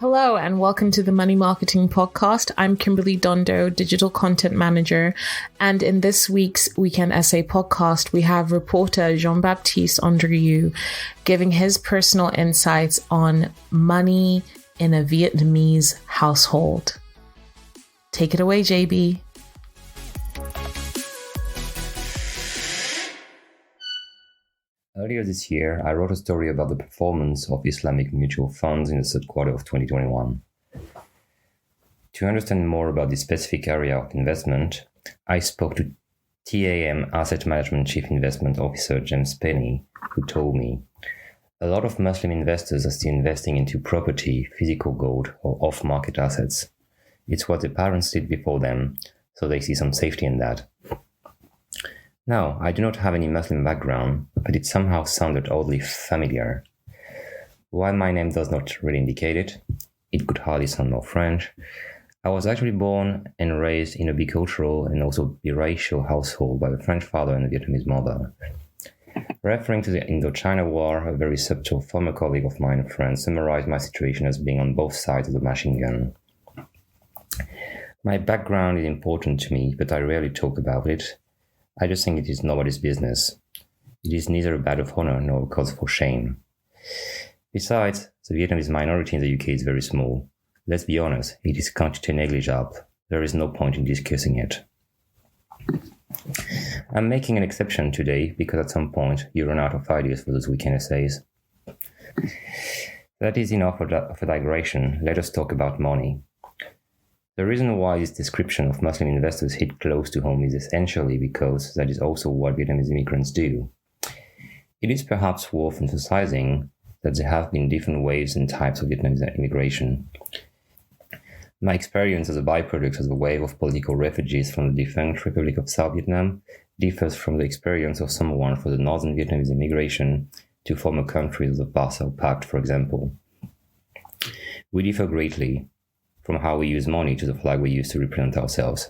Hello and welcome to the Money Marketing Podcast. I'm Kimberly Dondo, Digital Content Manager. And in this week's Weekend Essay Podcast, we have reporter Jean-Baptiste Andrieux giving his personal insights on money in a Vietnamese household. Take it away, JB. Earlier this year, I wrote a story about the performance of Islamic mutual funds in the third quarter of 2021. To understand more about this specific area of investment, I spoke to TAM Asset Management Chief Investment Officer James Penny, who told me, a lot of Muslim investors are still investing into property, physical gold, or off-market assets. It's what their parents did before them, so they see some safety in that. Now, I do not have any Muslim background, but it somehow sounded oddly familiar. While my name does not really indicate it, it could hardly sound more French. I was actually born and raised in a bicultural and also biracial household by a French father and a Vietnamese mother. Referring to the Indochina War, a very subtle former colleague of mine in France summarized my situation as being on both sides of the machine gun. My background is important to me, but I rarely talk about it. I just think it is nobody's business. It is neither a badge of honor nor a cause for shame. Besides, the Vietnamese minority in the UK is very small. Let's be honest, it is quantité négligeable. There is no point in discussing it. I'm making an exception today because at some point you run out of ideas for those weekend essays. That is enough of a digression. Let us talk about money. The reason why this description of Muslim investors hit close to home is essentially because that is also what Vietnamese immigrants do. It is perhaps worth emphasizing that there have been different waves and types of Vietnamese immigration. My experience as a byproduct of the wave of political refugees from the defunct Republic of South Vietnam differs from the experience of someone for the northern Vietnamese immigration to former countries of the Warsaw Pact, for example. We differ greatly from how we use money to the flag we use to represent ourselves.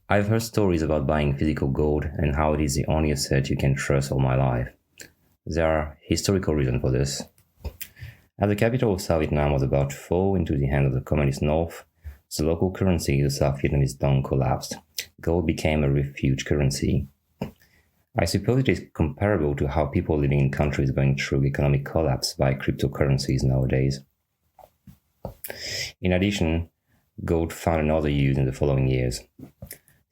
I've heard stories about buying physical gold and how it is the only asset you can trust all my life. There are historical reasons for this. As the capital of South Vietnam was about to fall into the hands of the communist North, the local currency, the South Vietnamese dong, collapsed. Gold became a refuge currency. I suppose it is comparable to how people living in countries going through economic collapse buy cryptocurrencies nowadays. In addition, gold found another use in the following years.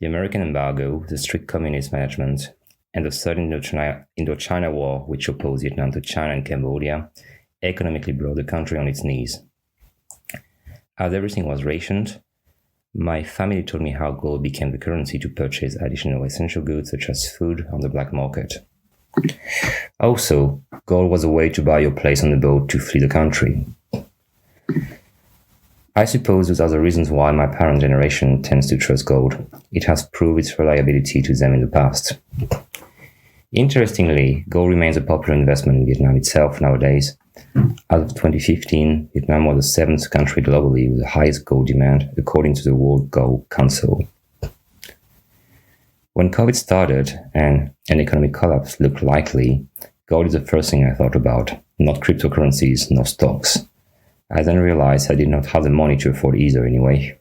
The American embargo, the strict communist management, and the Third Indochina War, which opposed Vietnam to China and Cambodia, economically brought the country on its knees. As everything was rationed, my family told me how gold became the currency to purchase additional essential goods such as food on the black market. Also, gold was a way to buy your place on the boat to flee the country. I suppose those are the reasons why my parent generation tends to trust gold. It has proved its reliability to them in the past. Interestingly, gold remains a popular investment in Vietnam itself nowadays. As of 2015, Vietnam was the seventh country globally with the highest gold demand, according to the World Gold Council. When COVID started and an economic collapse looked likely, gold is the first thing I thought about, not cryptocurrencies, nor stocks. I then realized I did not have the money to afford either anyway.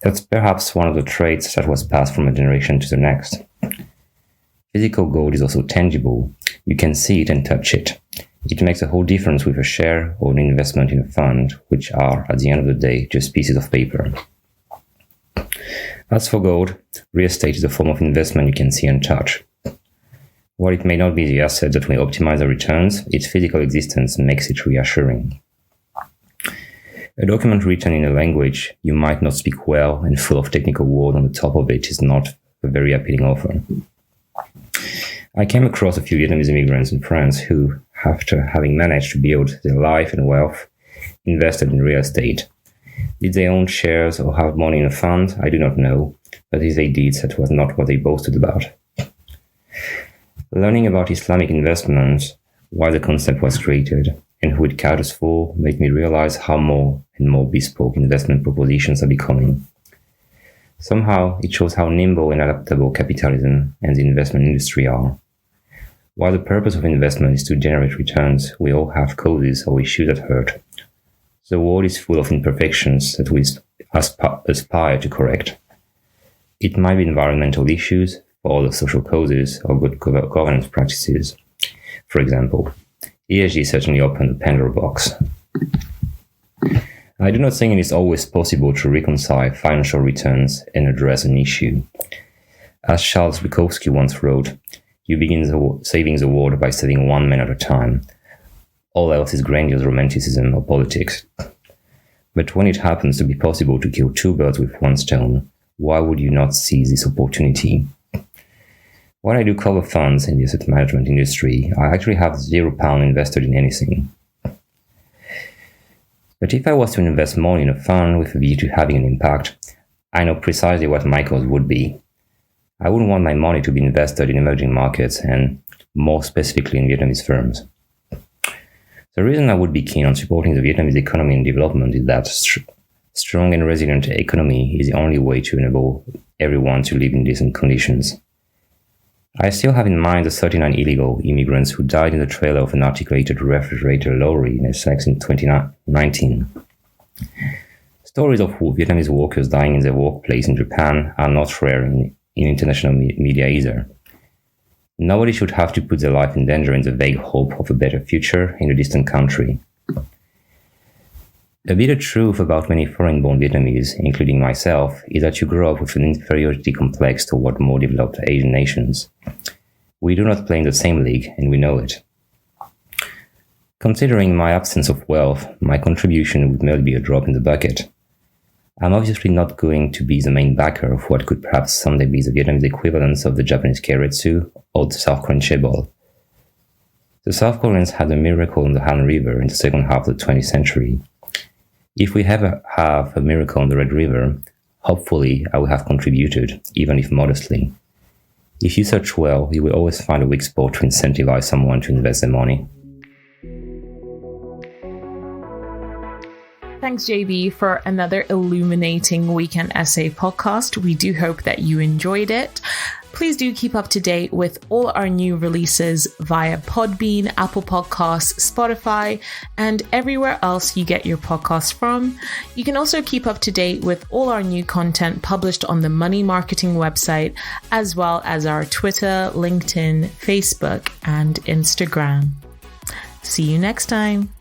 That's perhaps one of the traits that was passed from a generation to the next. Physical gold is also tangible. You can see it and touch it. It makes a whole difference with a share or an investment in a fund, which are, at the end of the day, just pieces of paper. As for gold, real estate is a form of investment you can see and touch. While it may not be the asset that will optimize the returns, its physical existence makes it reassuring. A document written in a language you might not speak well and full of technical words on the top of it is not a very appealing offer. I came across a few Vietnamese immigrants in France who, after having managed to build their life and wealth, invested in real estate. Did they own shares or have money in a fund? I do not know, but if they did, that was not what they boasted about. Learning about Islamic investments, why the concept was created, and who it caters for, made me realize how more and more bespoke investment propositions are becoming. Somehow, it shows how nimble and adaptable capitalism and the investment industry are. While the purpose of investment is to generate returns, we all have causes or issues that hurt, The world is full of imperfections that we aspire to correct. It might be environmental issues, or other social causes, or good governance practices. For example, ESG certainly opened the Pandora box. I do not think it is always possible to reconcile financial returns and address an issue. As Charles Bukowski once wrote, you begin saving the world by saving one man at a time. All else is grandiose romanticism or politics. But when it happens to be possible to kill two birds with one stone, why would you not seize this opportunity? When I do cover funds in the asset management industry, I actually have £0 invested in anything. But if I was to invest money in a fund with a view to having an impact, I know precisely what my cost would be. I wouldn't want my money to be invested in emerging markets and, more specifically, in Vietnamese firms. The reason I would be keen on supporting the Vietnamese economy and development is that strong and resilient economy is the only way to enable everyone to live in decent conditions. I still have in mind the 39 illegal immigrants who died in the trailer of an articulated refrigerator lorry in Essex in 2019. Stories of Vietnamese workers dying in their workplace in Japan are not rare in international media either. Nobody should have to put their life in danger in the vague hope of a better future in a distant country. A bitter truth about many foreign-born Vietnamese, including myself, is that you grow up with an inferiority complex toward more developed Asian nations. We do not play in the same league, and we know it. Considering my absence of wealth, my contribution would merely be a drop in the bucket. I'm obviously not going to be the main backer of what could perhaps someday be the Vietnamese equivalents of the Japanese keiretsu or the South Korean chaebol. The South Koreans had a miracle on the Han River in the second half of the 20th century. If we ever have a miracle on the Red River, hopefully I will have contributed, even if modestly. If you search well, you will always find a weak spot to incentivize someone to invest their money. Thanks, JB, for another illuminating Weekend Essay podcast. We do hope that you enjoyed it. Please do keep up to date with all our new releases via Podbean, Apple Podcasts, Spotify, and everywhere else you get your podcasts from. You can also keep up to date with all our new content published on the Money Marketing website, as well as our Twitter, LinkedIn, Facebook, and Instagram. See you next time.